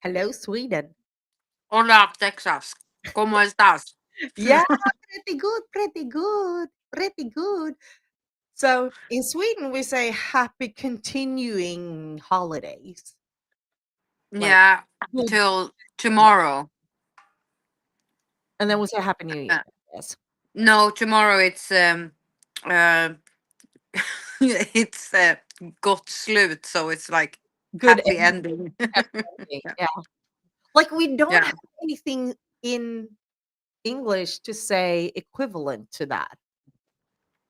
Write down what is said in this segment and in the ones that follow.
Hello, Sweden. Hola, Texas. ¿Cómo estás? Yeah, pretty good, pretty good, pretty good. So in Sweden, we say happy continuing holidays. Like Yeah, good, till tomorrow. and then we say happy new year. Uh, Yes. no, tomorrow it's uh it's gott slut, so it's like Good happy ending. happy ending. Yeah. Like we don't Yeah, have anything in English to say equivalent to that.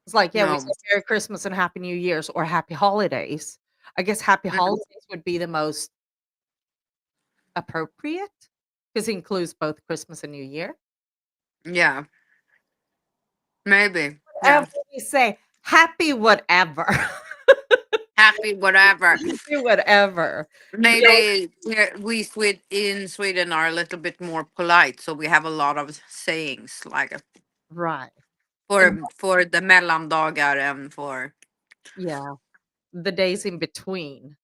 It's like, yeah, we say no. Merry Christmas and Happy New Year's or Happy Holidays. I guess Happy Mm, Holidays would be the most appropriate because it includes both Christmas and New Year. yeah, maybe. And Yeah. we say happy whatever. Happy whatever. Happy whatever. Yeah. Maybe in Sweden are a little bit more polite, so we have a lot of sayings like Right. And for the mellandagar and for yeah, the days in between,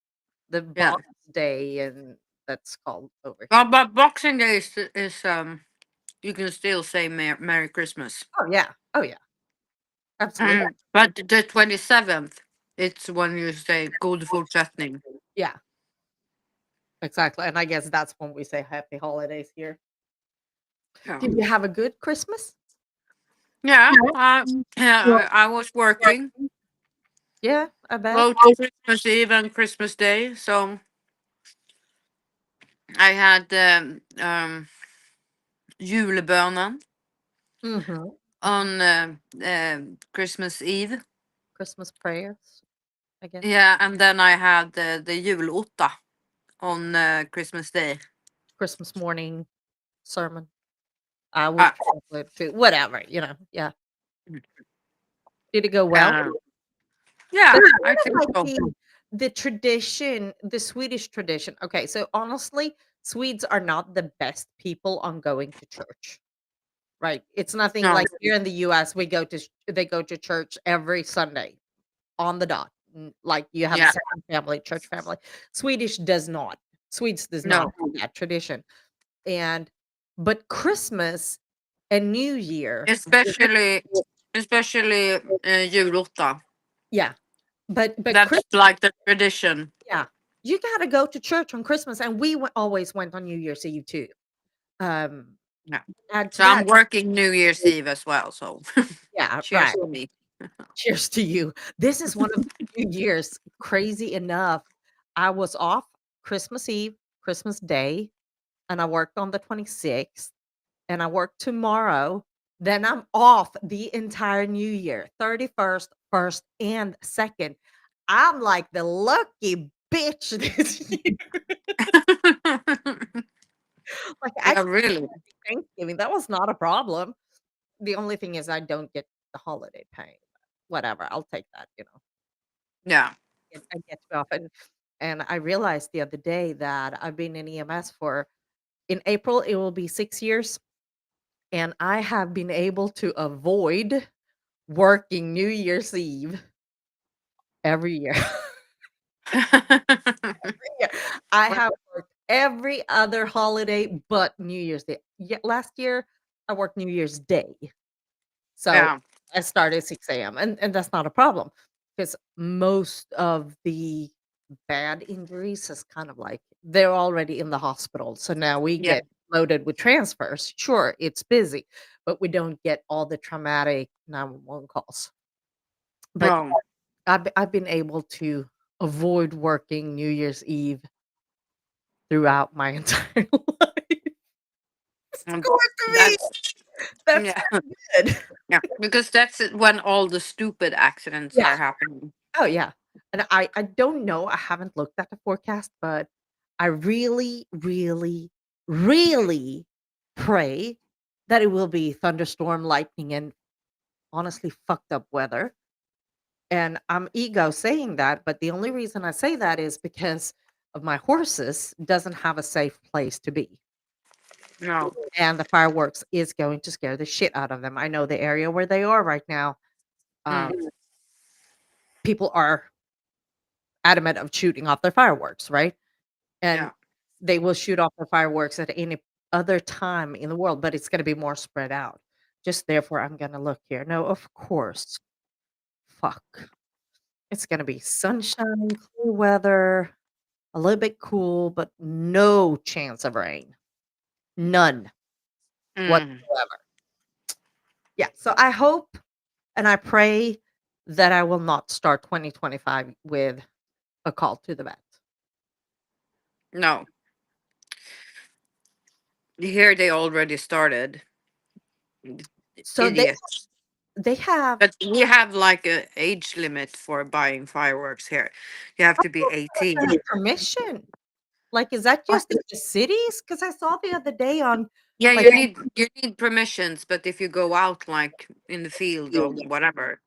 the yeah. Box Day and that's called over here. Well, but Boxing Day is you can still say Merry Christmas. Oh yeah. Oh yeah. Absolutely. But the 27th, it's when you say God fortsättning. Yeah, exactly. And I guess that's when we say happy holidays here. Yeah, Did you have a good Christmas? yeah. Yeah. I was working Yeah, I bet. both Christmas Eve and Christmas Day, so I had julbönen Mhm. on Christmas Eve. Christmas prayers, I guess. Yeah, and then I had the julotta on Christmas Day. Christmas morning sermon. I Uh, would chocolate food, whatever, yeah. Did it go well? yeah, That's I kind of think like so. the tradition, the Swedish tradition. Okay, so honestly, Swedes are not the best people on going to church, right? It's nothing No, like here in the US, they go to church every Sunday on the dot. Like you have a yeah, second family, church family. Swedish does not. Swedes does not no. have that tradition. And but Christmas and New Year, Especially julotta. yeah. But That's Christmas, like the tradition. yeah, you gotta go to church on Christmas, and we always went on New Year's Eve too. Um, Yeah. add to So I'm that, working New Year's Eve as well. So yeah, cheers right. to me. Cheers to you. This is one of the New Year's. Crazy enough, I was off Christmas Eve, Christmas Day, and I worked on the 26th, and I work tomorrow. Then I'm off the entire New Year, 31st, 1st, and 2nd. I'm like the lucky bitch this year. Like, I Yeah, could really. Thanksgiving, that was not a problem. The only thing is I don't get the holiday pay. Whatever, I'll take that. Yeah. I get to be off, and I realized the other day that I've been in EMS for in April, it will be 6 years, and I have been able to avoid working New Year's Eve every year. Yeah, I have worked every other holiday but New Year's Day. Yeah, last year, I worked New Year's Day, so Yeah. I started at 6 AM, and that's not a problem because most of the bad injuries is kind of like they're already in the hospital, so now we Yeah. get loaded with transfers. Sure, it's busy, but we don't get all the traumatic 911 calls. But Wrong. I've been able to avoid working New Year's Eve throughout my entire life. It's Um, good to me. That's That's yeah. good. Yeah. Because that's when all the stupid accidents Yeah. are happening. Oh, yeah. And I don't know, I haven't looked at the forecast, but I really, really, really pray that it will be thunderstorm, lightning, and honestly fucked up weather. And I'm ego saying that, but the only reason I say that is because of my horses doesn't have a safe place to be. No. And the fireworks is going to scare the shit out of them. I know the area where they are right now. Um, Mm. people are adamant of shooting off their fireworks, right? And Yeah. they will shoot off the fireworks at any other time in the world, but it's gonna be more spread out. Just therefore, I'm gonna look here. No, of course. Fuck. It's gonna be sunshine, clear weather, a little bit cool, but no chance of rain. None Mm. whatsoever. Yeah, so I hope and I pray that I will not start 2025 with a call to the vet. No, here they already started. So Idiots. they have But we have like a age limit for buying fireworks here. You have to be there's 18. permission. Like, is that just in the cities? Because I saw the other day on, Yeah, like, you need permissions, but if you go out like in the field or whatever,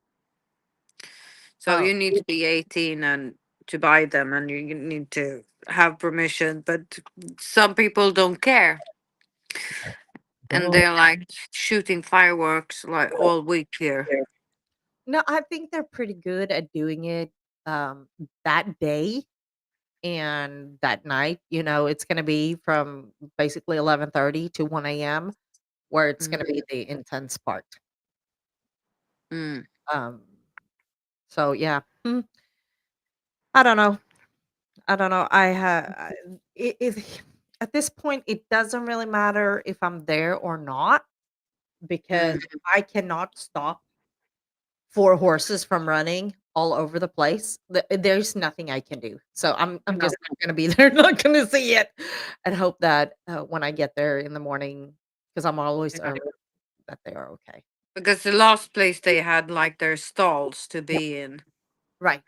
so oh, you need to be 18 and to buy them, and you need to have permission. But some people don't care, and oh. they're like shooting fireworks like all week here. No, I think they're pretty good at doing it, that day and that night. It's gonna be from basically 11:30 to 1 a.m. where it's Mm. gonna be the intense part. Mm. Um, so yeah. I don't know. I don't know. It at this point, it doesn't really matter if I'm there or not because Mm. I cannot stop 4 horses from running all over the place. There's nothing I can do. So I'm No, just not gonna be there, not gonna see it, and hope that, when I get there in the morning, because 'cause I'm always yeah. early, that they are okay. Because the last place they had like their stalls to Yeah, be in. right,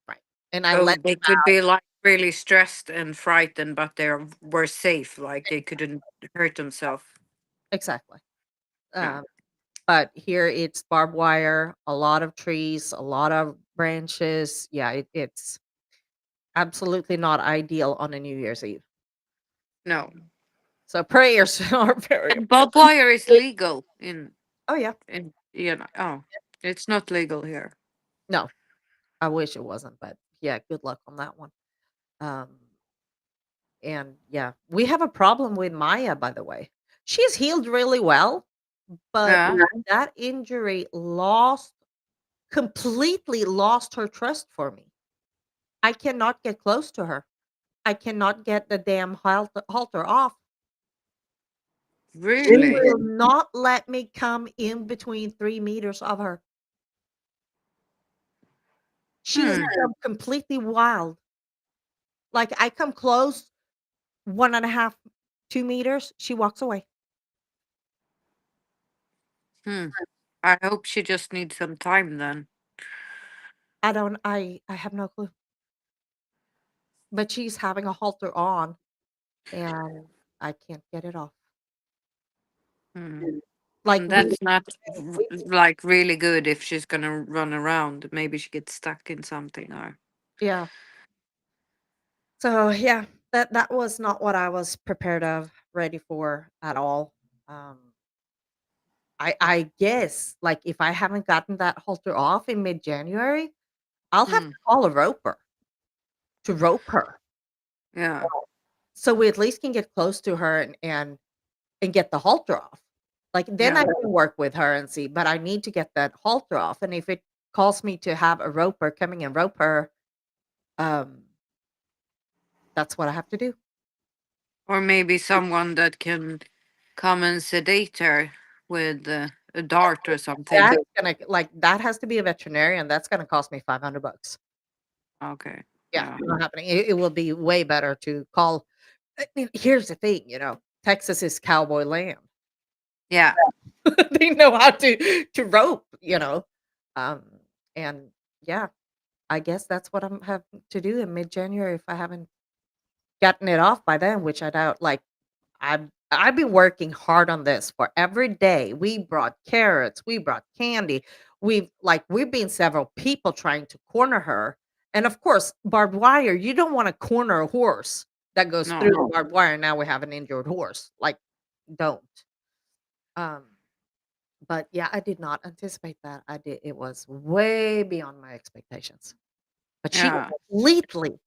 right, and I So let they could be like really stressed and frightened, but were safe, like they couldn't hurt themselves. exactly. Yeah. Um, but here it's barbed wire, a lot of trees, a lot of branches. Yeah, it's absolutely not ideal on a New Year's Eve. No. So prayers are very And barbed wire is legal Oh, yeah. oh, it's not legal here. No, I wish it wasn't, but yeah, good luck on that one. Um, and yeah, we have a problem with Maya, by the way. She's healed really well, but Yeah. that injury completely lost her trust for me. I cannot get close to her. I cannot get the damn halter off. She Really? will not let me come in between 3 meters of her. She has Hmm. become completely wild. Like I come close, 1.5, 2 meters, she walks away. Hmm. I hope she just needs some time then. I have no clue. But she's having a halter on and I can't get it off. Hmm. Like And we that's not we like really good if she's gonna run around. Maybe she gets stuck in something or. yeah. So yeah, that was not what I was prepared of, ready for at all. Um I guess like if I haven't gotten that halter off in mid-January, I'll have Hmm. to call a roper to rope her. Yeah. So we at least can get close to her and get the halter off. Like, then I Yeah. can work with her and see, but I need to get that halter off, and if it calls me to have a roper coming and rope her, um, that's what I have to do. Or maybe someone that can come and sedate her with a dart or something. That has to be a veterinarian, that's gonna cost me $500. Okay. Yeah, Yeah. not happening. It will be way better to call. I mean, here's the thing, Texas is cowboy land. Yeah. They know how to rope, um, and yeah, I guess that's what I'm have to do in mid-January if I haven't gotten it off by then, which I doubt. Like, I've been working hard on this for every day. We brought carrots, we brought candy. We've been several people trying to corner her. And of course, barbed wire, you don't want to corner a horse that goes through No. the barbed wire. Now we have an injured horse. Like, don't. Um, but yeah, I did not anticipate that. I did. It was way beyond my expectations. But she Yeah.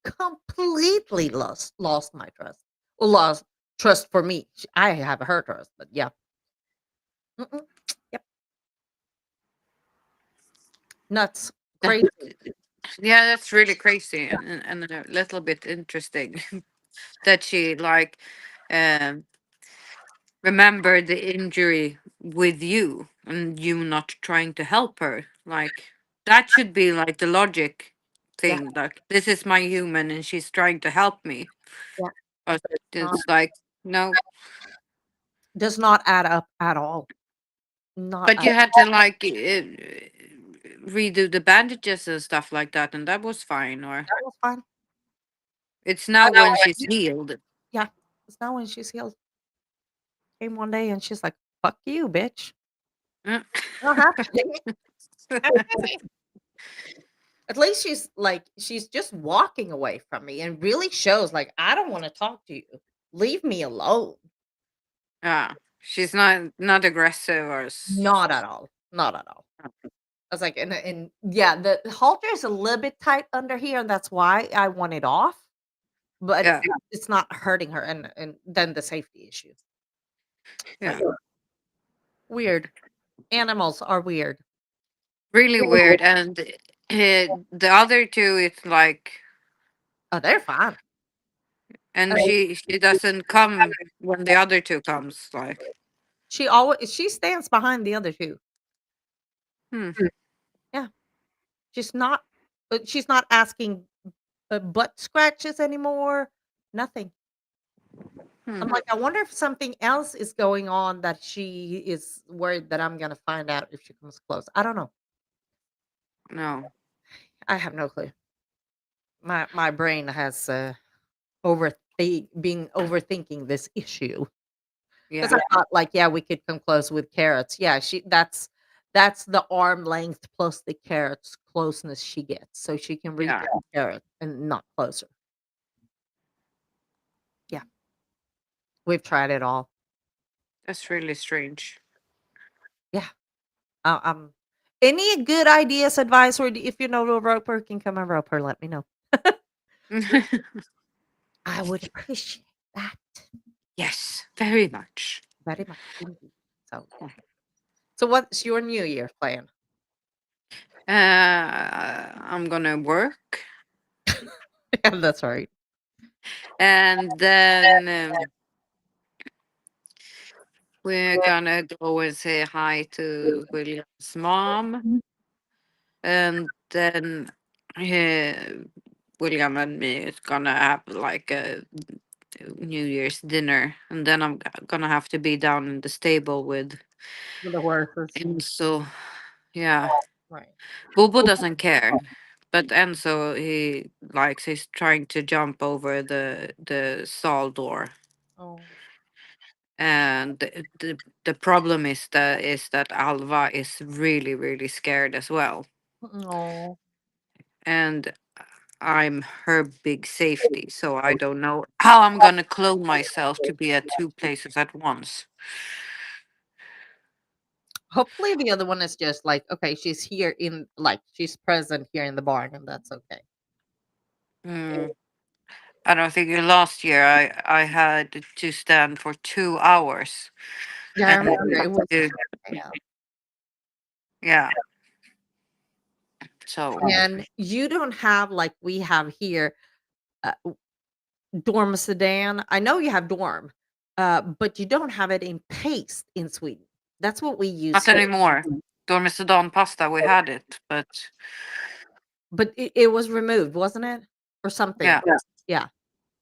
completely lost my trust. Or lost trust for me. I have her trust, but yeah. Mm-mm. Yep. Nuts. That, Crazy. yeah, that's really crazy and a little bit interesting that she like um remember the injury with you and you not trying to help her. Like that should be like the logic Yeah. thing. Like this is my human and she's trying to help me. Yeah. But But it's not it's like no. does not add up at all. Not But at you had to like redo the bandages and stuff like that, and that was fine. Or that was fine. it's now I know when she's when healed. yeah. It's not when she's healed. Came one day and she's like, "Fuck you, bitch. Mm. I don't have to." At least she's like she's just walking away from me and really shows like I don't want to talk to you. Leave me alone. Yeah, she's not aggressive or. Not at all. Not at all. I was like, and yeah, the halter is a little bit tight under here, and that's why I want it off. But Yeah, it's not hurting her, and then the safety issue. But yeah, yeah, weird. Animals are weird. really weird. And the other two, it's like, Oh, they're fine. and Uh, she doesn't come when the other two comes. Like, she stands behind the other two. hmm, Yeah, she's not asking butt scratches anymore. Nothing. hmm, I'm like, I wonder if something else is going on that she is worried that I'm gonna find out if she comes close. I don't know. no, I have no clue. My brain has been overthinking this issue because yeah, I thought like, yeah, we could come close with carrots. Yeah, that's the arm length plus the carrots closeness she gets, so she can reach yeah, the carrot and not closer. Yeah, we've tried it all. that's really strange. Yeah, um, any good ideas, advice, or if you know a roper can come and rope her, let me know. I would appreciate that Yes, very much. very much indeed. So yeah. So what's your New Year plan? I'm gonna work, Yeah, that's right. and then we're gonna go and say hi to William's mom, and then William and me is gonna have like a New Year's dinner, and then I'm gonna have to be down in the stable with With the horses. Enzo. Yeah, Right. Bobo doesn't care, but Enzo he likes he's trying to jump over the stall door, Oh. and the problem is that Alva is really scared as well, Oh. and I'm her big safety, so I don't know how I'm gonna clone myself to be at two places at once. Hopefully the other one is just like, okay, she's here in like she's present here in the barn and that's okay. Mm, I don't think last year I had to stand for 2 hours, Yeah, I and remember it was uh, yeah. yeah, so And you don't have like we have here uh, dorm sedan. I know you have dorm, but you don't have it in paste in Sweden. That's what we use not here. anymore. Dormicidon pasta, we had it, but But it was removed, wasn't it? Or something. yeah, Yeah.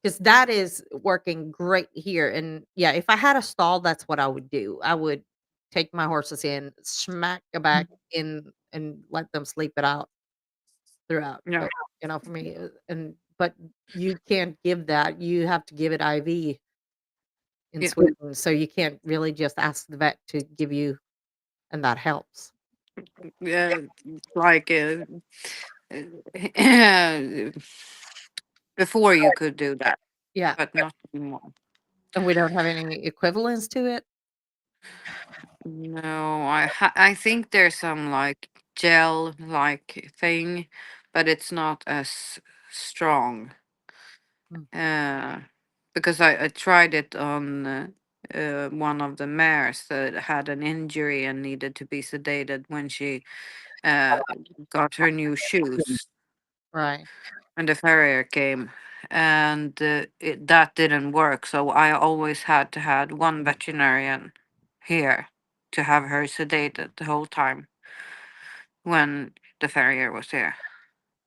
Because that is working great here, and, yeah, if I had a stall, that's what I would do. I would take my horses in, smack a back in, and let them sleep it out throughout, yeah, but, for me, but you can't give that, you have to give it IV in yeah, Sweden, so you can't really just ask the vet to give you and that helps. yeah, like before you could do that, Yeah, but not anymore. and we don't have any equivalents to it? No, I think there's some like gel like thing, but it's not as strong. Mm. Uh, because I tried it on one of the mares that had an injury and needed to be sedated when she uh, got her new shoes, Right. and the farrier came, and that didn't work. So I always had to had one veterinarian here to have her sedated the whole time when the farrier was here.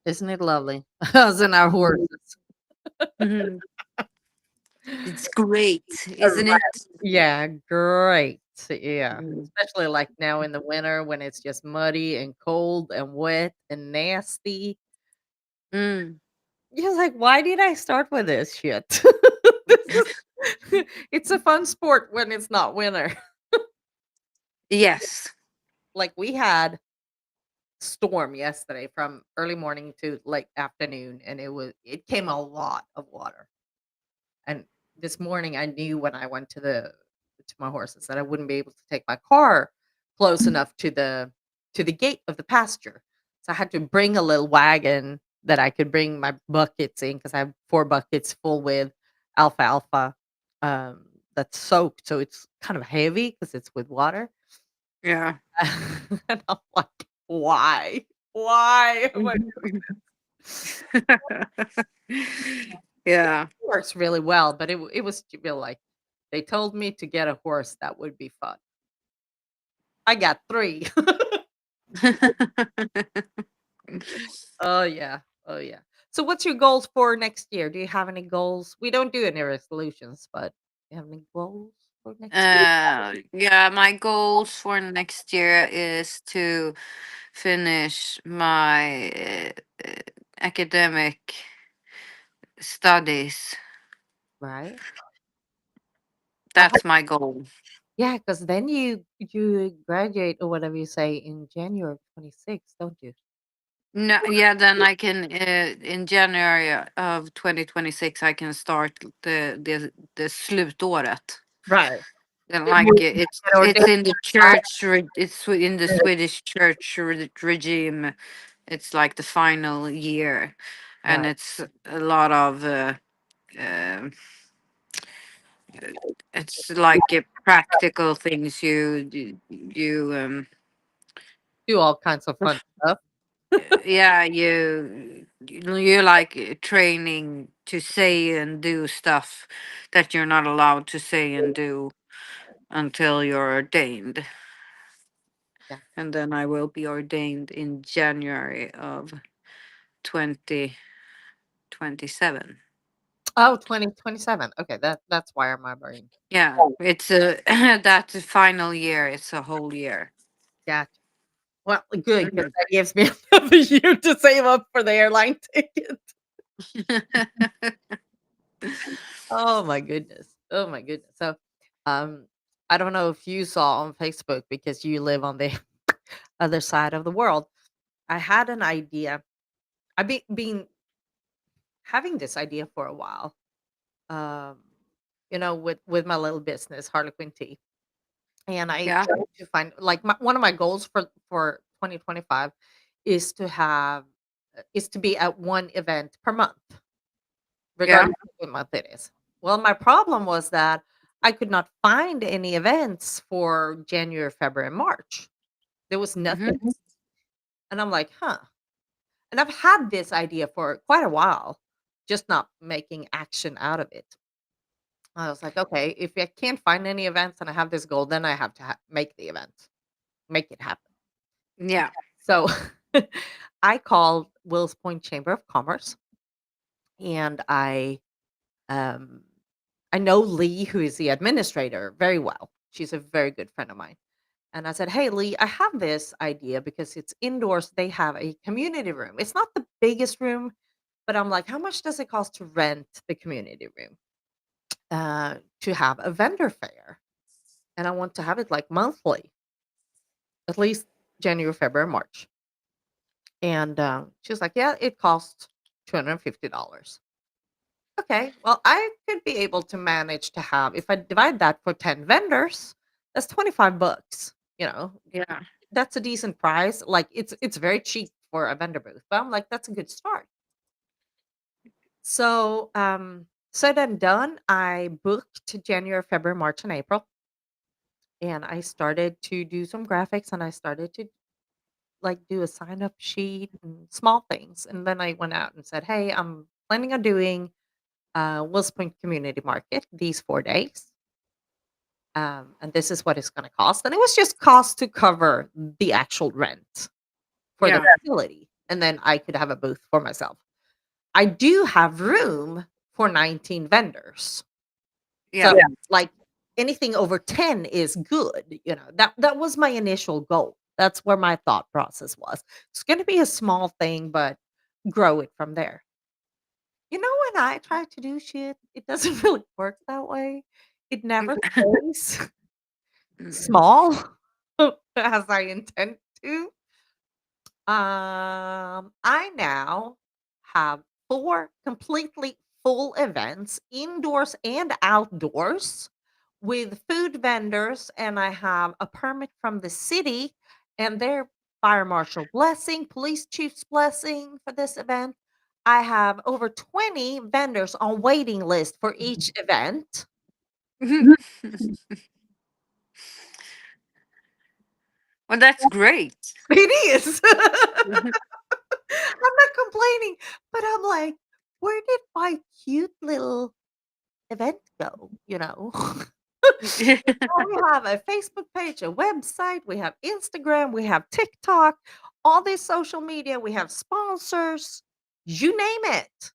Isn't it lovely? Us and our horses. Mhm. It's great, isn't Right. it? Yeah, great. Yeah. Mm. Especially like now in the winter when it's just muddy and cold and wet and nasty. Mm. You're like, why did I start with this shit? This is it's a fun sport when it's not winter. Yes. Like we had storm yesterday from early morning to late afternoon and it came a lot of water. And this morning I knew when I went to my horses that I wouldn't be able to take my car close enough to the gate of the pasture. So I had to bring a little wagon that I could bring my buckets in because I have 4 buckets full with alfalfa um, that's soaked. So it's kind of heavy because it's with water. Yeah. And I'm like, why? Why? Am I Yeah. works really well, but it was to be like they told me to get a horse that would be fun. I got 3. Oh, yeah. Oh, yeah. So what's your goals for next year? Do you have any goals? We don't do any resolutions, but do you have any goals for next year? Yeah, my goals for next year is to finish my academic studies. Right? I hope That's my goal. yeah, because then you graduate or whatever you say in January of 26, don't you? No, yeah, then I can in January of 2026 I can start the slutåret. Right. And Then like you get it's ordained, in the right? church it's in the Swedish church regime. It's like the final year, and Right. it's a lot of um it's like practical things you Do all kinds of fun stuff. yeah you like training to say and do stuff that you're not allowed to say and do until you're ordained, Yeah. and then I will be ordained in January of 2027. Oh, 2027. Okay, that's why on my brain. Yeah, it's a that final year. It's a whole year. Gotcha. Well, good because Mhm. that gives me another year to save up for the airline ticket. Oh my goodness. Oh my goodness. So, um, I don't know if you saw on Facebook because you live on the other side of the world. I had an idea. I've been having this idea for a while. Um, with my little business, Harlequin Tea, and I Yeah, tried to find like one of my goals for 2025 is to have is to be at one event per month, yeah. regardless of what month it is. Well, my problem was that I could not find any events for January, February, and March. There was nothing. Hmm. And I'm like, huh. And I've had this idea for quite a while, just not making action out of it. I was like, okay, if I can't find any events and I have this goal, then I have to make the event, make it happen. Yeah, So I called Wills Point Chamber of Commerce and um, I know Lee, who is the administrator, very well. She's a very good friend of mine. And I said, "Hey, Lee, I have this idea because it's indoors. They have a community room. It's not the biggest room, but I'm like, how much does it cost to rent the community room to have a vendor fair? And I want to have it like monthly, at least January, February, March." And she was like, "Yeah, it costs $250." Okay, well, I could be able to manage to have if I divide that for 10 vendors, that's $25. yeah. That's a decent price. Like it's very cheap for a vendor booth, but I'm like, "That's a good start." So, said and done, I booked January, February, March, and April, and I started to do some graphics, and I started to, like, do a sign-up sheet and small things, and then I went out and said, "Hey, I'm planning on doing, Wills Point Community Market these 4 days, and this is what it's gonna cost," and it was just cost to cover the actual rent for the Yeah. facility, and then I could have a booth for myself. I do have room for 19 vendors. So, Yeah. like, anything over 10 is good, that was my initial goal. That's where my thought process was. It's gonna be a small thing, but grow it from there. When I try to do shit, it doesn't really work that way. It never stays small as I intend to. I now have 4 completely full events, indoors and outdoors, with food vendors, and I have a permit from the city and their fire marshal blessing, police chief's blessing for this event. I have over 20 vendors on waiting list for each event. Well, that's great. It is. I'm not complaining, but I'm like, where did my cute little event go, you know? Now we have a Facebook page, a website, we have Instagram, we have TikTok, all this social media, we have sponsors, you name it.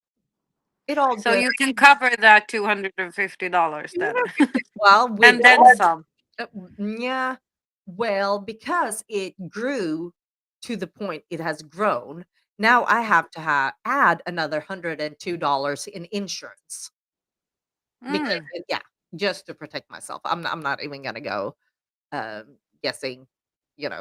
It all So goes you can cover that $250 then, 250. Well, with and then some. yeah, well, because it grew to the point it has grown, now I have to add another $102 in insurance. Because Mm. yeah, just to protect myself. I'm not even gonna go, guessing,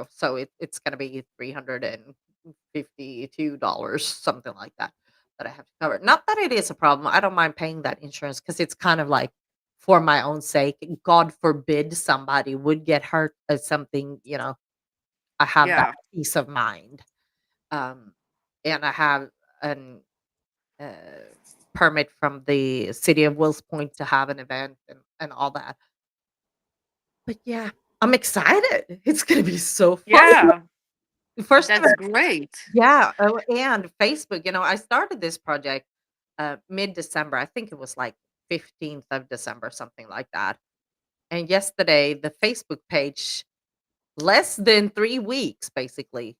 so it's gonna be $352, something like that, that I have to cover. Not that it is a problem, I don't mind paying that insurance because it's kind of like for my own sake. God forbid somebody would get hurt or something, I have that Yeah. peace of mind. Um, and I have an uh, permit from the city of Wills Point to have an event and all that. But yeah, I'm excited. It's gonna be so fun. Yeah. First That's event, great. yeah. Oh, and Facebook. I started this project mid-December. I think it was like 15th of December, something like that. And yesterday, the Facebook page, less than 3 weeks, basically,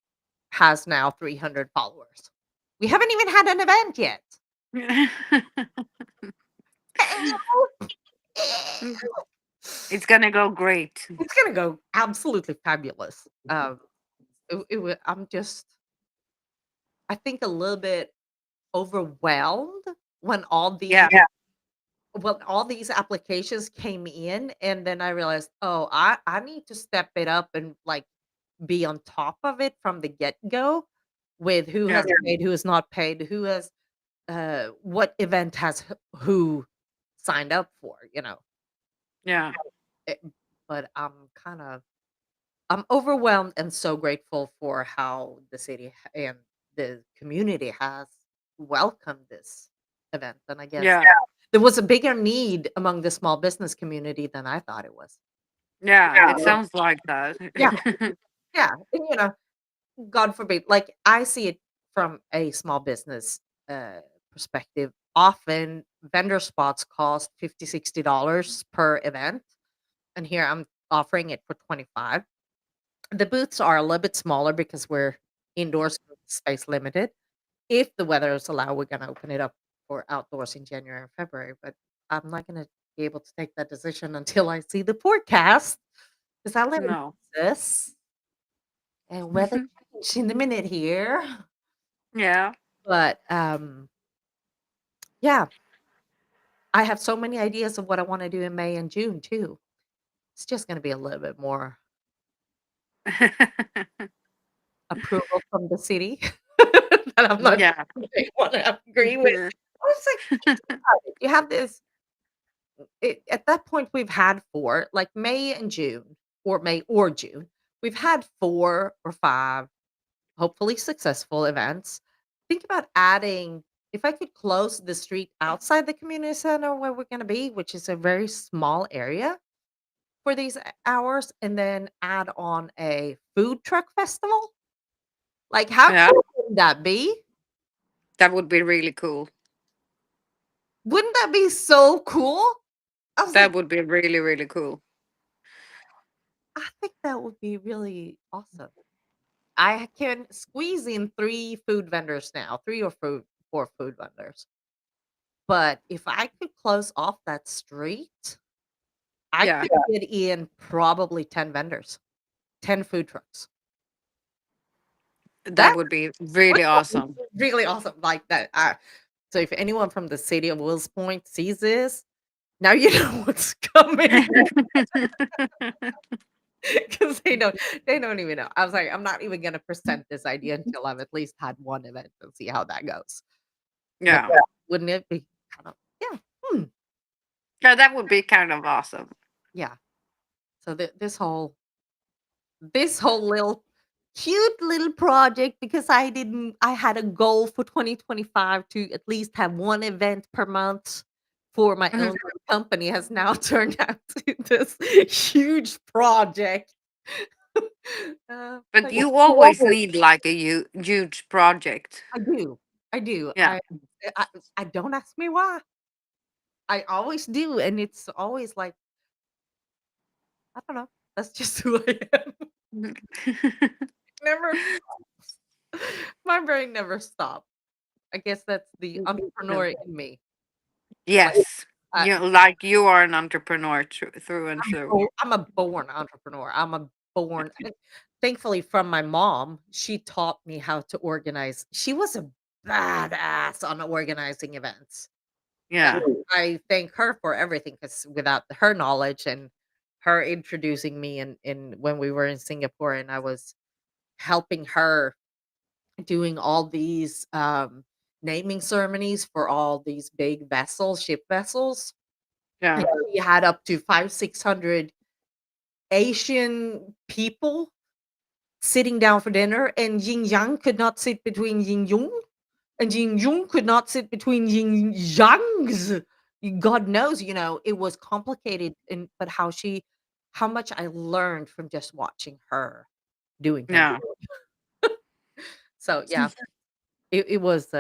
has now 300 followers. We haven't even had an event yet. It's gonna go great. It's gonna go absolutely fabulous. I'm just, I think, a little bit overwhelmed when all these Yeah. applications came in, and then I realized, "Oh, I need to step it up and, like, be on top of it from the get-go with who has Yeah. paid, who has not paid, who has, what event has who signed up for," you know? Yeah. Eh, but I'm overwhelmed and so grateful for how the city and the community has welcomed this event, and I guess Yeah. there was a bigger need among the small business community than I thought it was. Yeah. It sounds like that. Yeah, yeah, and, God forbid, like, I see it from a small business, perspective. Often, vendor spots cost 50, $60 per event, and here I'm offering it for 25. The booths are a little bit smaller because we're indoors, so it's space limited. If the weather is allow, we're gonna open it up for outdoors in January and February, but I'm not gonna be able to take that decision until I see the forecast, because I live in No. Texas, and weather change in a minute here. Yeah. But, yeah, I have so many ideas of what I wanna do in May and June too. It's just gonna be a little bit more approval from the city that I'm not Yeah. sure they wanna agree with. I was like, think about it. You have this at that point, we've had 4, like May and June, or May or June. We've had 4 or 5 hopefully successful events. Think about adding, if I could close the street outside the community center where we're going to be, which is a very small area for these hours, and then add on a food truck festival. Like, how Yeah, cool would that be? that would be really cool. Wouldn't that be so cool? I was That like, would be really, really cool. I think that would be really awesome. I can squeeze in 3 food vendors now, 3 or 4 food vendors. But if I could close off that street, I Yeah, could get in probably 10 vendors, 10 food trucks. that That would be really would be awesome. really awesome, like that. So if anyone from the city of Wills Point sees this, now you know what's coming because they don't even know. I was like, I'm not even gonna present this idea until I've at least had one event and see how that goes. But Yeah, wouldn't it be kind of, yeah, yeah, that would be kind of awesome. yeah. So this whole little cute little project, because I had a goal for 2025 to at least have one event per month for my Mhm. own company, has now turned out to this huge project. But But yeah, you always need like a huge project. I do. I do. Yeah. I I don't ask me why. I always do, and it's always like, I don't know. That's just who I am. Mhm. Never My brain never stops. I guess that's the No. entrepreneur in me. Like, Yes. I You are an entrepreneur through and through. I'm a born entrepreneur. I'm a born and thankfully from my mom, she taught me how to organize. She was a badass on organizing events. Yeah. I thank her for everything, because without her knowledge and her introducing me in when we were in Singapore and I was helping her doing all these naming ceremonies for all these big vessels, ship vessels. And Yeah. she had up to 500-600 Asian people sitting down for dinner, and Yin Yang could not sit between Yin Yung, and Yin Yung could not sit between Yin Yangs. God knows, it was complicated, and but how much I learned from just watching her doing her. Yeah. So yeah, it was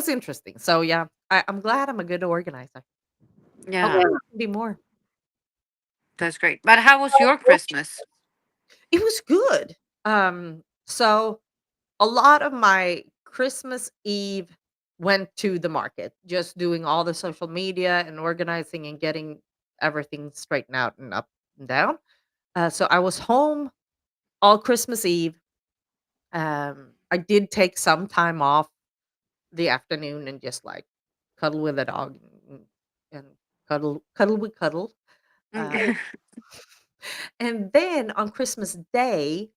interesting. So yeah, I'm glad I'm a good organizer. Yeah. Hopefully I can be more. That's great. But how was your Christmas? It was good. So a lot of my Christmas Eve went to the market, just doing all the social media and organizing and getting everything straightened out and up and down. So I was home all Christmas Eve. I did take some time off the afternoon and just like cuddle with a dog and cuddle with cuddle. Uh, and then on Christmas Day,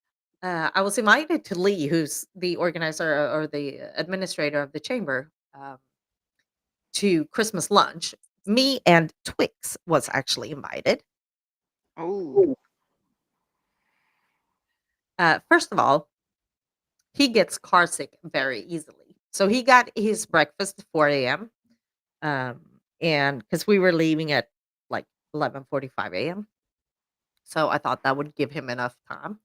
I was invited to Lee, who's the organizer or the administrator of the chamber, to Christmas lunch. Me and Twix was actually invited. Oh, First of all, he gets car sick very easily. So he got his breakfast at 4 a.m. Um, and because we were leaving at like 11:45 a.m. So I thought that would give him enough time.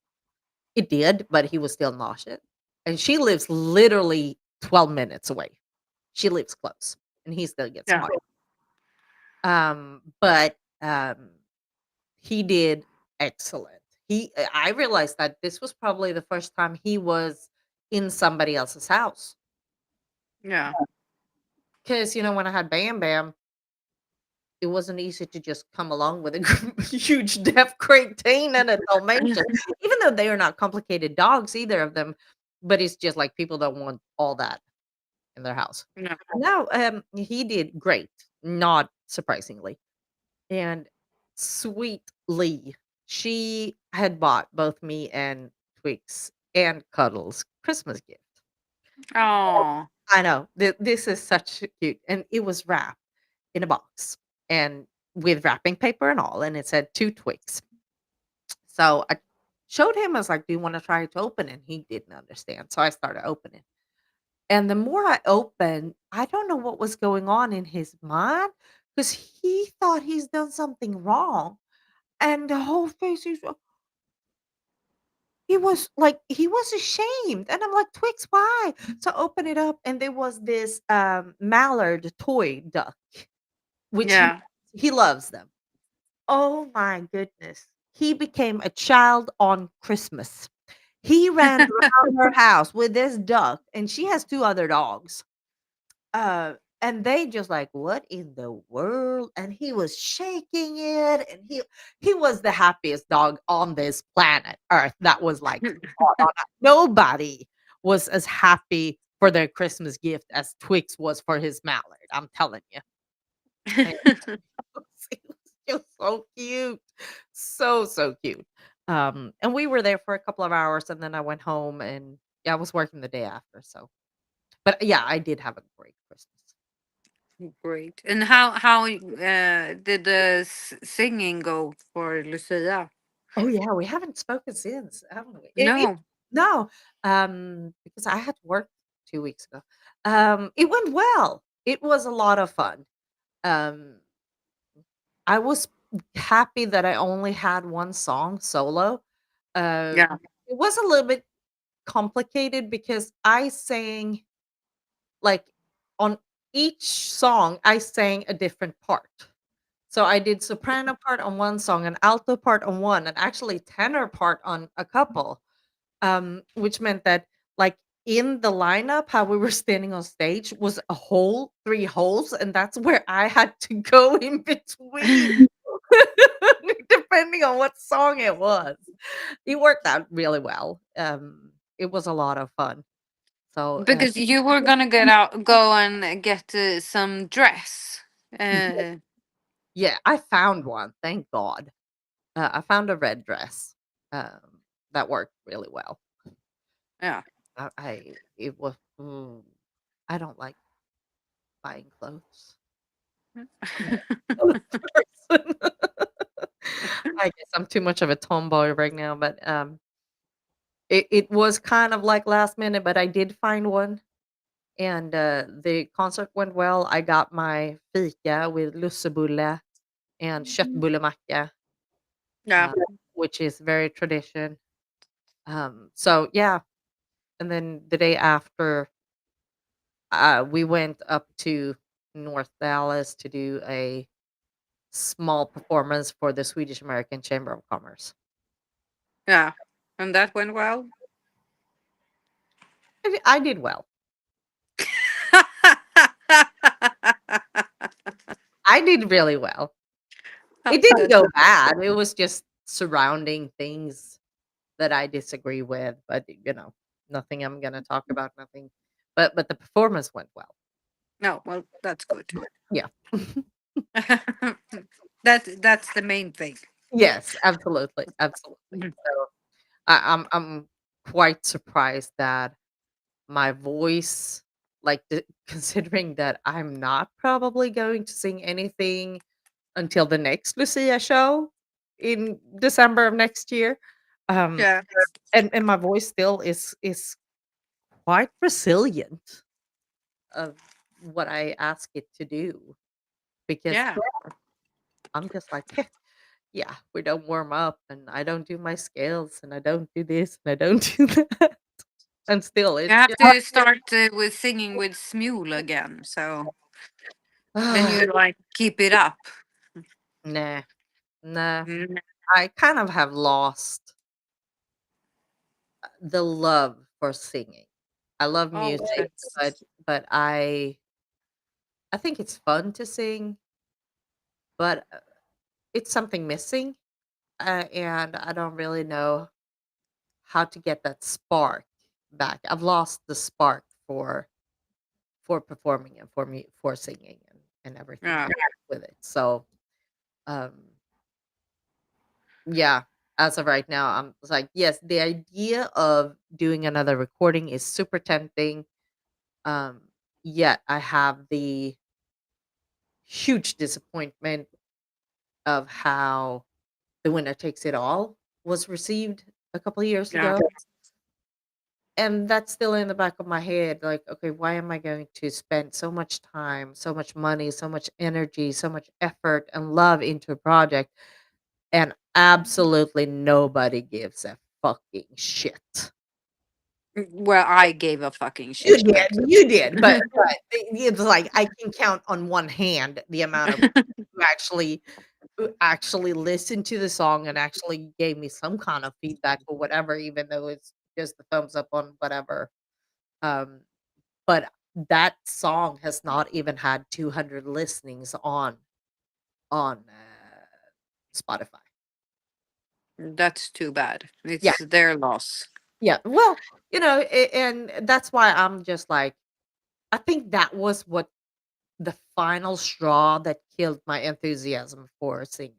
It did, but he was still nauseous. And she lives literally 12 minutes away. She lives close, and he still gets yeah. car. But he did excellent. I realized that this was probably the first time he was in somebody else's house. Yeah. Because, when I had Bam Bam, it wasn't easy to just come along with a huge deaf Great Dane and a Dalmatian, even though they are not complicated dogs, either of them. But it's just like people don't want all that in their house. Yeah. No, he did great, not surprisingly. And sweet Lee, she had bought both me and Twix and Cuddles Christmas gift. Oh, I know, this is such cute, and it was wrapped in a box and with wrapping paper and all, and it said 2 Twix. So showed him. I was like, "Do you wanna try to open it?" He didn't understand, so I started opening. And the more I opened, I don't know what was going on in his mind, because he thought he's done something wrong, and the whole face he was like he was ashamed, and I'm like, "Twix, why?" So I open it up, and there was this, mallard toy duck, which Yeah. he loves them. Oh my goodness. He became a child on Christmas. He ran around her house with this duck, and she has 2 other dogs. And they just like, "What in the world?" And he was shaking it, and he was the happiest dog on this planet Earth. That was like spot on. Nobody was as happy for their Christmas gift as Twix was for his mallard, I'm telling you. And it was just so cute. So, so cute. And we were there for a couple of hours, and then I went home, and yeah, I was working the day after, so but yeah, I did have a great Christmas. Great. And how did the singing go for Lucia? Oh, yeah, we haven't spoken since, haven't we? It No. no, because I had to work 2 weeks ago. It went well. It was a lot of fun. Um, I was happy that I only had 1 song solo. Uh, Yeah. it was a little bit complicated because I sang, like, on each song, I sang a different part. So I did soprano part on 1 song, an alto part on 1, and actually tenor part on a couple. Which meant that, like, in the lineup, how we were standing on stage was a hole, 3 holes, and that's where I had to go in between, depending on what song it was. It worked out really well. It was a lot of fun. So, Because you were gonna go and get some dress. yeah, Uh, yeah, I found one, thank God. I found a red dress, that worked really well. yeah. I it was I don't like buying clothes. I'm not a clothes person. I guess I'm too much of a tomboy right now, but, it was kind of like last minute, but I did find one, and, the concert went well. I got my fika with lussebulle and köttbullemacka, Yeah. uh, which is very tradition. So yeah, and then the day after, we went up to North Dallas to do a small performance for the Swedish American Chamber of Commerce. Yeah. And that went well. I did well. I did really well. Oh, It didn't that's go bad. It was just surrounding things that I disagree with, but nothing I'm gonna talk about, nothing. But the performance went well. no. Well, that's good. Yeah. That's the main thing. Yes, absolutely, absolutely. Mhm. So I'm quite surprised that my voice, like, considering that I'm not probably going to sing anything until the next Lucia show in December of next year. Um, Yeah. and my voice still is quite resilient of what I ask it to do, because Yeah. I'm just like, yeah, we don't warm up, and I don't do my scales, and I don't do this, and I don't do that, and still You it's have just to start with singing with Smule again. So then you like keep it up. nah, nah. Mm. I kind of have lost the love for singing. I love Oh, music, that's but I think it's fun to sing, but, it's something missing, and I don't really know how to get that spark back. I've lost the spark for performing and for singing and everything yeah. else with it. So, um, yeah, as of right now, I'm it's like, yes, the idea of doing another recording is super tempting. Um, Yet I have the huge disappointment of how The Winner Takes It All was received a couple of years Yeah. ago, and that's still in the back of my head. Like, okay, why am I going to spend so much time, so much money, so much energy, so much effort and love into a project, and absolutely nobody gives a fucking shit. Well, I gave a fucking You shit did, back then. you did, but it's like I can count on one hand the amount of who actually listened to the song and actually gave me some kind of feedback or whatever, even though it's just a thumbs up on whatever. Um, but that song has not even had 200 listenings on Spotify. That's too bad. Yeah, It's their loss. yeah. Well, and that's why I'm just like, I think that was what the final straw that killed my enthusiasm for singing.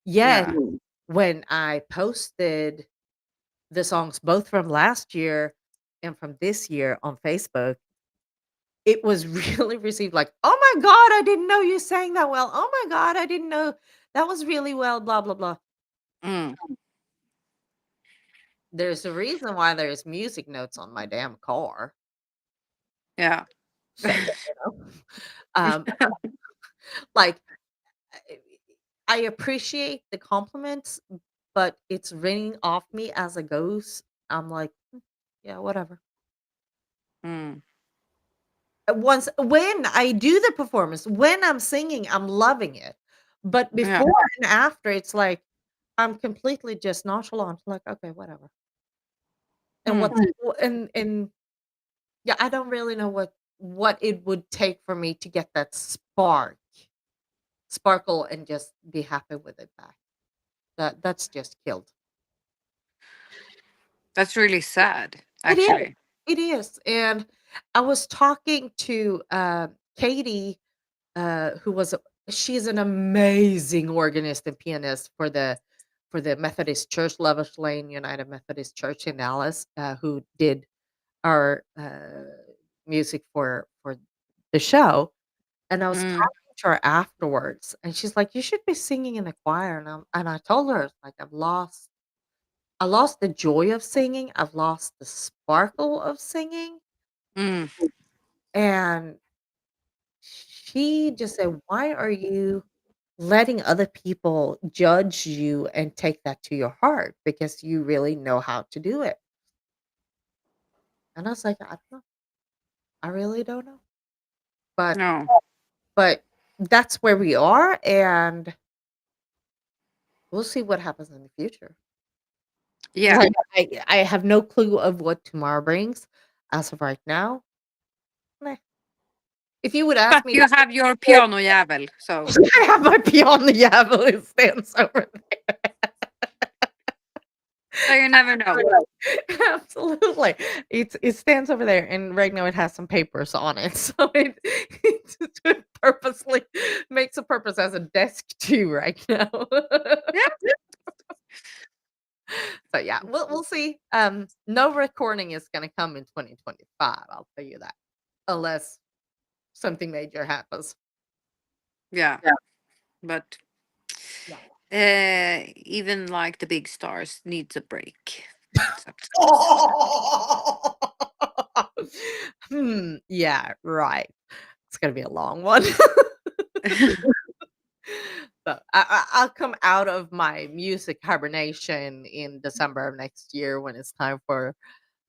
Yes, Yeah. when I posted the songs both from last year and from this year on Facebook, it was really received like, "Oh my god, I didn't know you sang that well. Oh my god, I didn't know that was really well, blah blah blah." Mm. There's a reason why there's music notes on my damn car Yeah. saying, um, like, I I appreciate the compliments, but it's ringing off me as a ghost. I'm like, "Mm, yeah, whatever." Mm. Once when I do the performance, when I'm singing, I'm loving it. But Yeah. before and after, it's like I'm completely just nonchalant, like, "Okay, whatever." And Mm. what's and yeah, I don't really know what it would take for me to get that sparkle and just be happy with it back. That's just killed. That's really sad, It is. actually. It is. And I was talking to Katie, who was she's an amazing organist and pianist for the Methodist Church, Lover's Lane United Methodist Church in Dallas, who did our music for the show. And I was Mm. talking to her afterwards, and she's like, "You should be singing in the choir." And I told her, like, I lost the joy of singing. I've lost the sparkle of singing. Mm. And she just said, "Why are you letting other people judge you and take that to your heart because you really know how to do it?" And I was like, "I don't know. I really don't know." But No. but that's where we are, and we'll see what happens in the future. Yeah. Like, I have no clue of what tomorrow brings as of right now. Meh. If you would ask But me, you have your piano jävel, so I have my piano Yavel, it stands over you never know. Absolutely. It stands over there, and right now it has some papers on it, so it purposely makes a purpose as a desk too right now. Yeah. So yeah, we'll see. No recording is gonna come in 2025, I'll tell you that, unless something major happens. Yeah. Yeah. But Yeah. even like the big stars needs a break sometimes. Yeah, right. It's gonna be a long one. So I'll come out of my music hibernation in December of next year when it's time for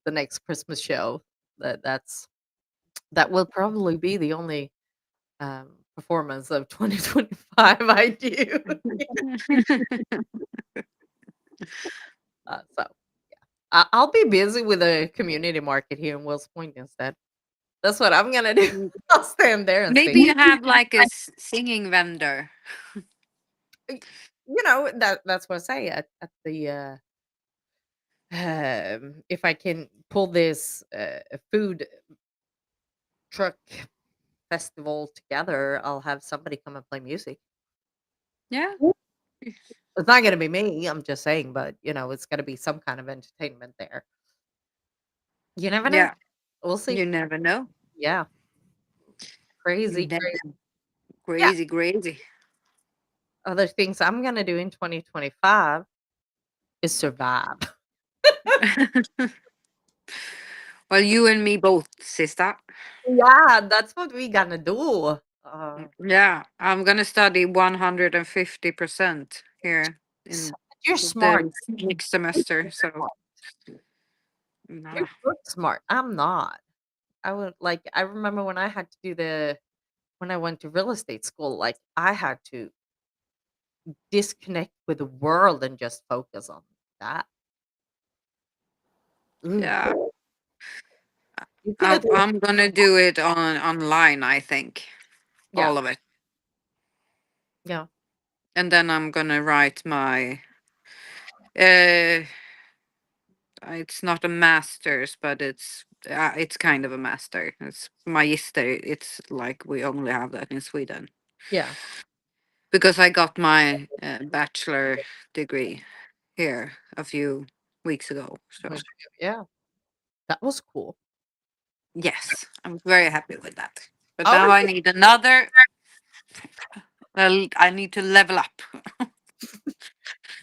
the next Christmas show. That will probably be the only performance of 2025 I do. So I'll be busy with a community market here in Wills Point instead. That's what I'm gonna do. I'll stand there and Maybe sing. you have like a singing vendor. Y- that's what I say at the if I can pull this food truck festival together, I'll have somebody come and play music. Yeah. It's not gonna be me, I'm just saying, but it's gonna be some kind of entertainment there. You never know. Yeah. We'll see. You never know. Yeah. You Crazy, never crazy. Yeah. crazy, crazy. Other things I'm gonna do in 2025 is survive. Well, you and me both, sister. Yeah, that's what we gonna do. Yeah, I'm gonna study 150% here S in You're smart. the next semester. So, You're nah, book smart. I'm not. I remember when I had to do when I went to real estate school, like, I had to disconnect with the world and just focus on that. Ooh, yeah, you could at least I'm gonna do it on online. I think yeah, all of it, yeah, and then I'm gonna write my. Uh, it's not a master's, but it's kind of a master. It's magister. It's like we only have that in Sweden yeah. because I got my bachelor degree here a few weeks ago. So Yeah, that was cool. yes, I'm very happy with that. But Oh, now I need another. Well, I need to level up.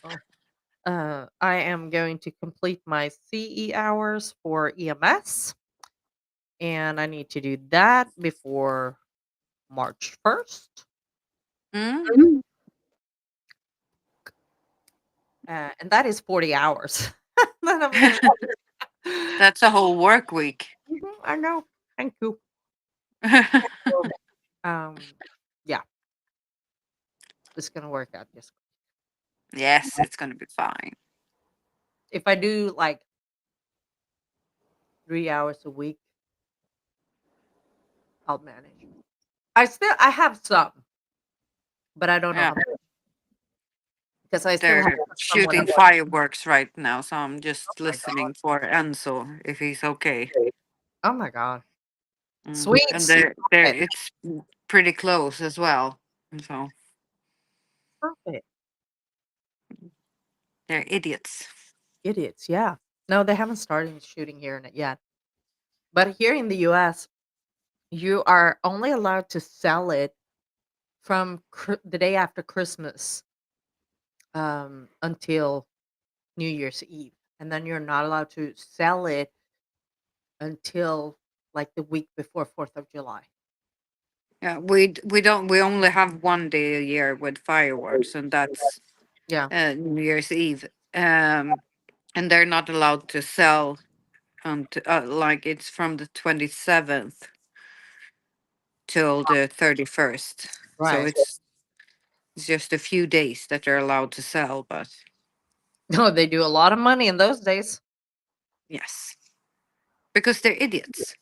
oh, I am going to complete my CE hours for EMS, and I need to do that before March 1st. Mm, And that is 40 hours that I'm gonna that's a whole work week. I know. Thank you. Um, yeah, it's gonna work out just Yes, it's gonna be fine. if I do like 3 hours a week, I'll manage. I have some, but I don't know Yeah, how much because I still have they're someone at shooting work. fireworks right now, so I'm Oh just my god. listening for Enzo if he's okay. Oh my god. Mm. Sweet And stop they're it. it's pretty close as well. So Stop it. they're idiots. Idiots, yeah. No, they haven't started shooting here in it yet. But here in the US, you are only allowed to sell it from the day after Christmas until New Year's Eve. And then you're not allowed to sell it until like the week before 4th of July. Yeah, we only have one day a year with fireworks, and that's Yeah, New Year's Eve. And they're not allowed to sell until like it's from the 27th till the 31st. So right. it's just a few days that they're allowed to sell, but No, they do a lot of money in those days. yes, because they're idiots.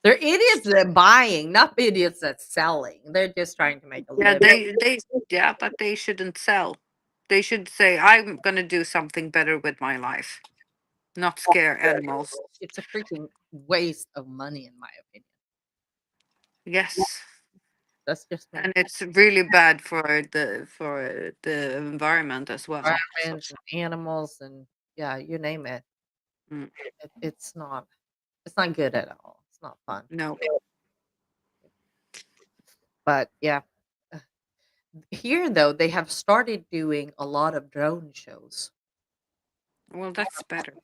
They're idiots at buying, not idiots at selling. They're just trying to make a Yeah, living. yeah, but they shouldn't sell. They should say, I'm gonna do something better with my life, not scare animals. It's a freaking waste of money, in my opinion. Yes. That's just me. And it's really bad for the environment as well. So Environment and animals and yeah, you name it. mm, It's not good at all. It's not fun. no. But yeah. Here though, they have started doing a lot of drone shows. Well, that's better.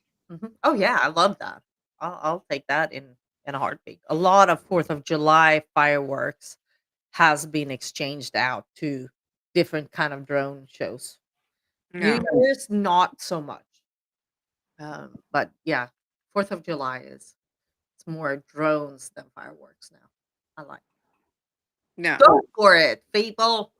Oh yeah, I love that. I'll take that in a heartbeat. A lot of 4th of July fireworks has been exchanged out to different kind of drone shows. New Yeah. Year's, not so much. But yeah, 4th of July it's more drones than fireworks now. I like Yeah. Go for it, people.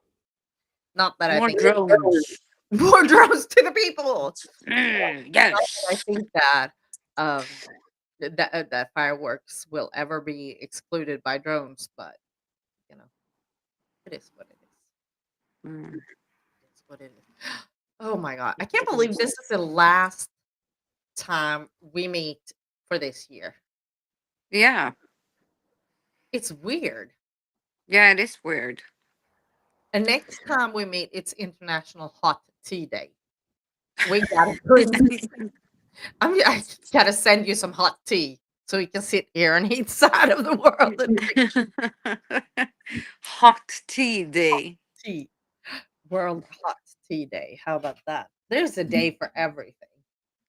Not that I More think drones. more drones to the people. Not that I Yes. think that um that fireworks will ever be excluded by drones, but you know, it is what it is. Mm. It's what it is. Oh my god. I can't believe this is the last time we meet for this year. Yeah. It's weird. Yeah, it is weird. And next time we meet, it's International Hot Tea Day. We gotta drink. I gotta send you some hot tea so we can sit here on each side of the world and drink Hot tea day. tea. World Hot Tea Day. How about that? There's a day for everything.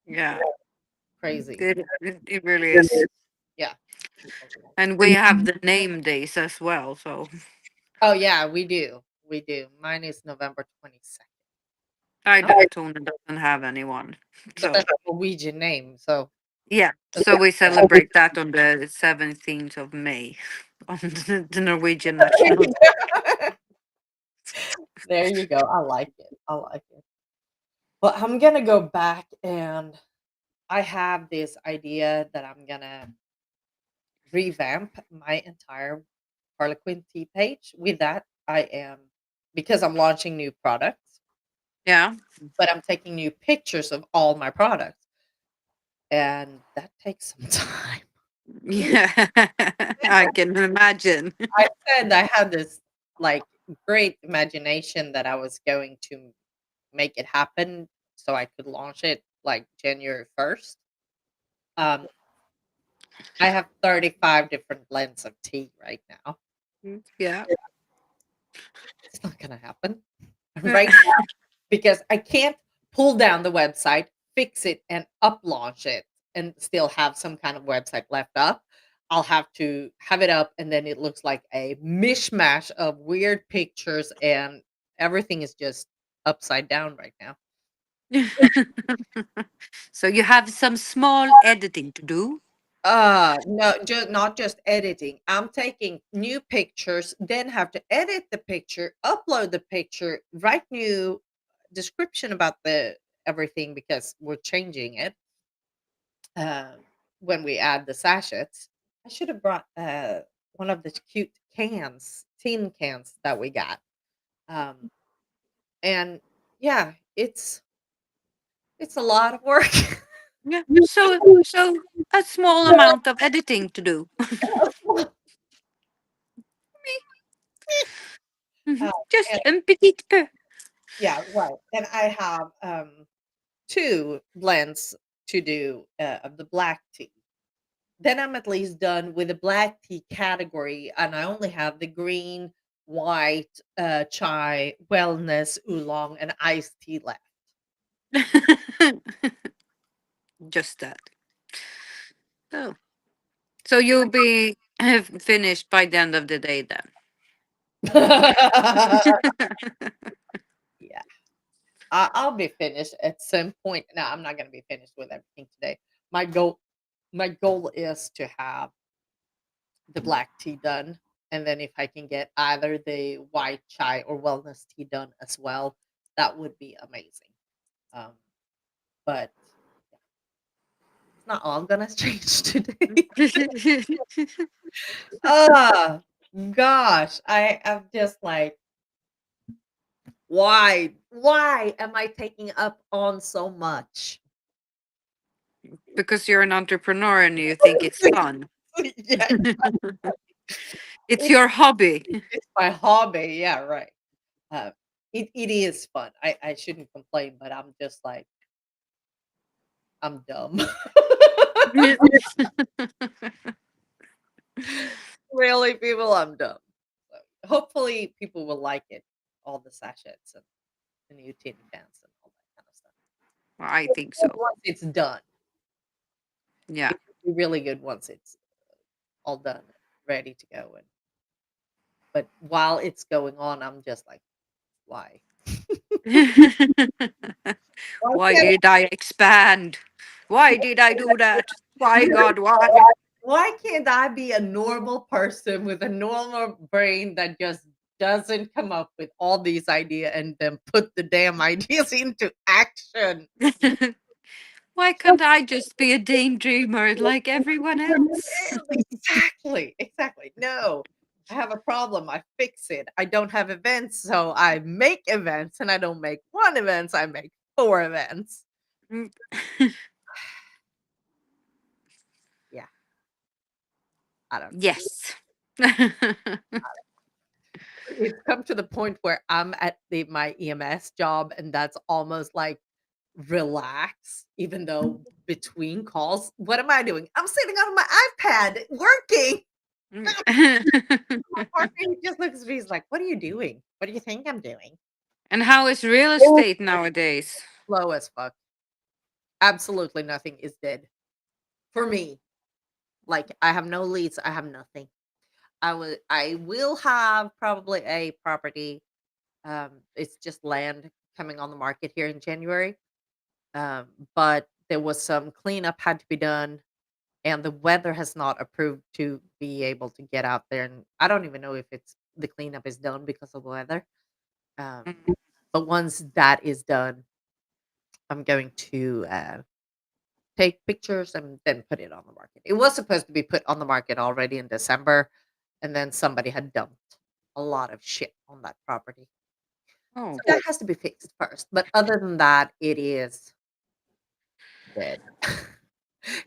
Yeah, Crazy. it really is. Yeah. And we have the name days as well. So Oh, yeah, we do. We do. Mine is November 22nd, I don't. Tona doesn't have anyone. but So that's a Norwegian name, so yeah. So we celebrate that on the 17th of May on the Norwegian National Day. there you go. I like it. I like it. Well, I'm gonna go back and I have this idea that I'm gonna revamp my entire Harlequin tea page. With that, I am because I'm launching new products, Yeah. but I'm taking new pictures of all my products, and that takes some time. Yeah. I can imagine. I said I had this like great imagination that I was going to make it happen so I could launch it like January 1st. Um, I have 35 different blends of tea right now. Yeah. It's not gonna happen right now because I can't pull down the website, fix it, and up launch it and still have some kind of website left up. I'll have to have it up and then it looks like a mishmash of weird pictures and everything is just upside down right now. So you have some small editing to do. No, just not just editing. I'm taking new pictures, then have to edit the picture, upload the picture, write new description about the everything because we're changing it uh, when we add the sachets. I should have brought one of the cute cans, tin cans that we got. Um, and yeah, it's a lot of work. Yeah. So a small amount of editing to do. uh, Just and un petit peu. yeah, right. And I have 2 blends to do, of the black tea. Then I'm at least done with the black tea category, and I only have the green, white, chai, wellness, oolong, and iced tea left. Just that. Oh. So you'll be finished by the end of the day then. Yeah, I'll be finished at some point. No, I'm not gonna be finished with everything today. My goal is to have the black tea done, and then if I can get either the white chai or wellness tea done as well, that would be amazing. Um, but it's not all gonna change today. Ah, gosh, I am just like, why am I taking up on so much? Because you're an entrepreneur and you think it's fun. Yeah, It's it's your hobby. it's my hobby. Yeah, right. Uh, it is fun. I shouldn't complain, but I'm just like I'm dumb. Really, people, I'm dumb. So, hopefully, people will like it. All the sachets and the new tin cans and all that kind of stuff. I It's think good so. once it's done. Yeah. It will be really good once it's all done, ready to go. And but while it's going on, I'm just like, why? Why Why can't did I expand? Why did I do that? Why, God, why? why can't I be a normal person with a normal brain that just doesn't come up with all these ideas and then put the damn ideas into action? Why can't I just be a daydreamer like everyone else? Exactly, exactly. No, I have a problem. I fix it. I don't have events, so I make events, and I don't make one events. I make 4 events. Yeah, I don't know. Yes. It's come to the point where I'm at my EMS job, and that's almost like relax, even though between calls, what am I doing? I'm sitting on my iPad working. My partner, he just looks at me. He's like, "What are you doing? What do you think I'm doing?" And how is real estate nowadays? Slow as fuck. Absolutely nothing is dead for me. Like, I have no leads, I have nothing. I will have probably a property, it's just land coming on the market here in January, but there was some cleanup had to be done, and the weather has not approved to be able to get out there, and I don't even know if it's the cleanup is done because of the weather, um, Mm. but once that is done, I'm going to, take pictures and then put it on the market. It was supposed to be put on the market already in December, and then somebody had dumped a lot of shit on that property. So Oh, that has to be fixed first. But other than that, it is dead.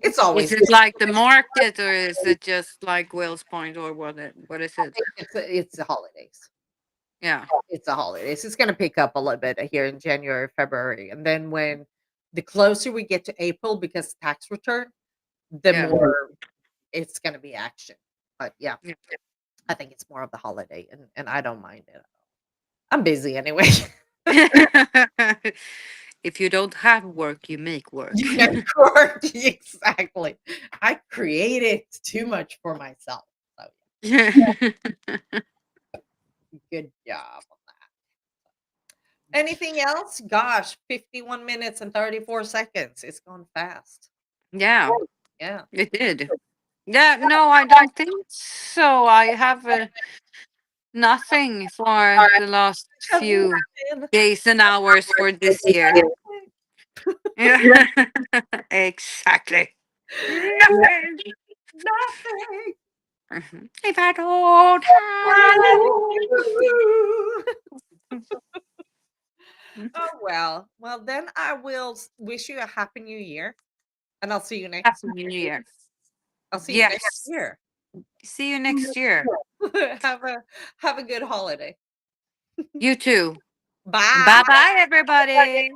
It's is always it dead. like the market, or is it just like Will's Point, or what is I it? think it's the holidays. Yeah, It's the holidays. It's gonna pick up a little bit here in January, February, and then when the closer we get to April, because tax return, the yeah, more it's gonna be action. But yeah, yeah. I think it's more of the holiday, and I don't mind it. I'm busy anyway. If you don't have work, you make work. You make work. Exactly. I created too much for myself. So good job on that. Anything else? Gosh, 51 minutes and 34 seconds. It's gone fast. Yeah, Yeah. it did. Yeah, no, I don't think so. I have nothing for the last Have few nothing. days and hours for this year. Yeah, exactly. Nothing. Nothing. Mhm. If I don't have Woo. you. Oh well. Well, then I will wish you a happy new year, and I'll see you next. Happy New Year. I'll see you next Yes. year. See you next year. have a have a good holiday. You too. Bye. Bye bye, everybody.